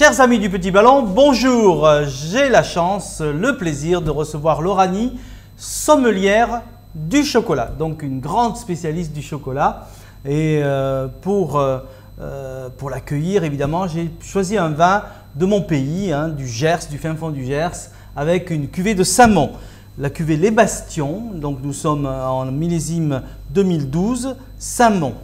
Chers amis du Petit Ballon, bonjour. J'ai la chance, le plaisir de recevoir Lauranie, sommelière du chocolat, donc une grande spécialiste du chocolat. Et pour l'accueillir, évidemment, j'ai choisi un vin de mon pays, du Gers, du fin fond du Gers, avec une cuvée de Saint-Mond. La cuvée Les Bastions, donc nous sommes en millésime 2012, Saint-Mond.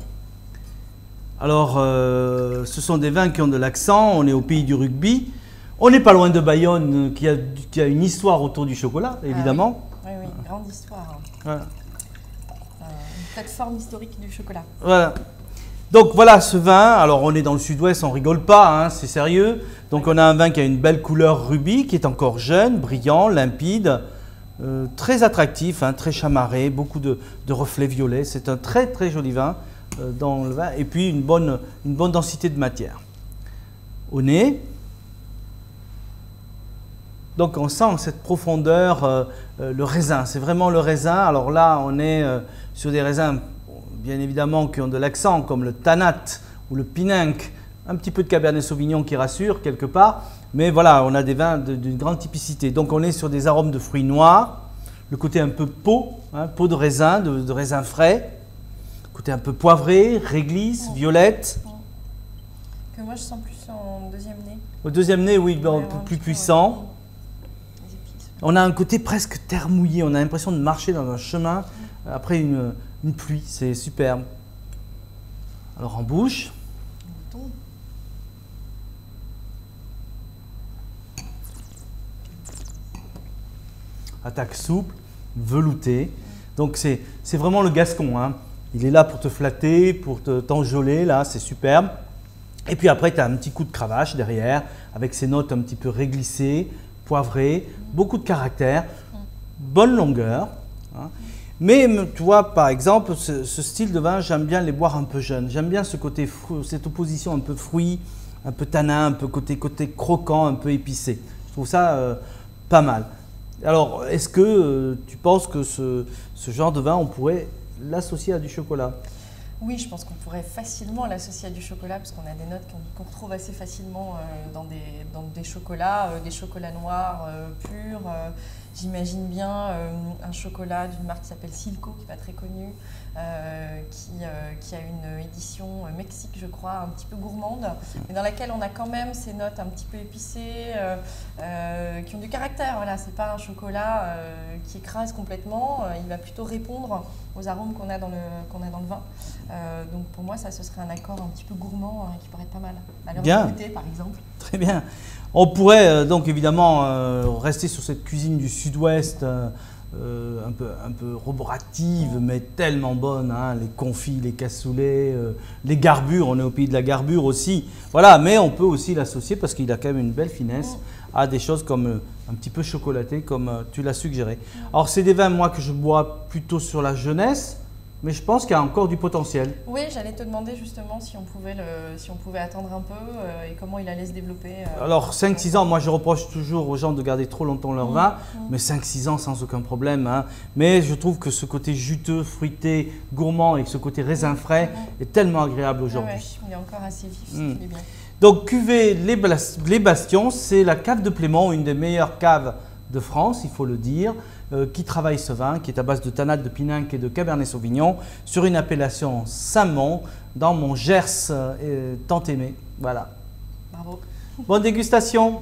Alors, ce sont des vins qui ont de l'accent, on est au pays du rugby. On n'est pas loin de Bayonne, qui a une histoire autour du chocolat, évidemment. Oui, oui, grande histoire. Voilà. Une plateforme historique du chocolat. Voilà. Donc voilà ce vin, alors on est dans le sud-ouest, on rigole pas, c'est sérieux. Donc on a un vin qui a une belle couleur rubis, qui est encore jeune, brillant, limpide, très attractif, très chamarré, beaucoup de reflets violets. C'est un très très joli vin dans le vin et puis une bonne densité de matière. Au nez, donc on sent cette profondeur, le raisin, c'est vraiment le raisin. Alors là on est sur des raisins bien évidemment qui ont de l'accent comme le Tanat ou le Pinanque, un petit peu de Cabernet Sauvignon qui rassure quelque part, mais voilà, on a des vins d'une grande typicité. Donc on est sur des arômes de fruits noirs, le côté un peu peau, peau de raisin, de raisin frais, côté un peu poivré, réglisse, violette. Que moi je sens plus en deuxième nez. Au deuxième nez, oui, un peu plus puissant. Les épices. On a un côté presque terre mouillée, on a l'impression de marcher dans un chemin après une pluie, c'est superbe. Alors en bouche. Attaque souple, velouté. Donc c'est vraiment le Gascon. Il est là pour te flatter, pour t'enjôler, là, c'est superbe. Et puis après, tu as un petit coup de cravache derrière, avec ses notes un petit peu réglissées, poivrées, beaucoup de caractère, bonne longueur. Mais tu vois, par exemple, ce style de vin, j'aime bien les boire un peu jeunes. J'aime bien ce côté, cette opposition un peu fruit, un peu tanin, un peu côté croquant, un peu épicé. Je trouve ça pas mal. Alors, est-ce que tu penses que ce genre de vin, on pourrait l'associer à du chocolat? Oui, je pense qu'on pourrait facilement l'associer à du chocolat parce qu'on a des notes qu'on retrouve assez facilement dans des chocolats noirs purs. J'imagine bien un chocolat d'une marque qui s'appelle Silco, qui n'est pas très connue, qui a une édition Mexique, je crois, un petit peu gourmande, mais dans laquelle on a quand même ces notes un petit peu épicées, qui ont du caractère. Voilà, c'est pas un chocolat qui écrase complètement, il va plutôt répondre aux arômes qu'on a dans le vin. Donc pour moi, ça, ce serait un accord un petit peu gourmand qui pourrait être pas mal. À l'heure de goûter, par exemple. Très bien. On pourrait donc évidemment rester sur cette cuisine du sud-ouest un peu roborative, mais tellement bonne. Les confits, les cassoulets, les garbures, on est au pays de la garbure aussi. Voilà, mais on peut aussi l'associer parce qu'il a quand même une belle finesse à des choses comme un petit peu chocolatées, comme tu l'as suggéré. Alors c'est des vins, moi, que je bois plutôt sur la jeunesse. Mais je pense qu'il y a encore du potentiel. Oui, j'allais te demander justement si on pouvait attendre un peu et comment il allait se développer. Alors 5-6 ans, moi je reproche toujours aux gens de garder trop longtemps leur vin, mais 5-6 ans sans aucun problème. Mais je trouve que ce côté juteux, fruité, gourmand et ce côté raisin frais est tellement agréable aujourd'hui. Ouais, il est encore assez vif, ça fait bien. Donc cuvée Les Bastions, c'est la cave de Plémont, une des meilleures caves de France, il faut le dire, qui travaille ce vin, qui est à base de Tanat, de Pinanque et de Cabernet Sauvignon, sur une appellation Saint-Mond, dans mon Gers tant aimé. Voilà. Bravo. Bonne dégustation.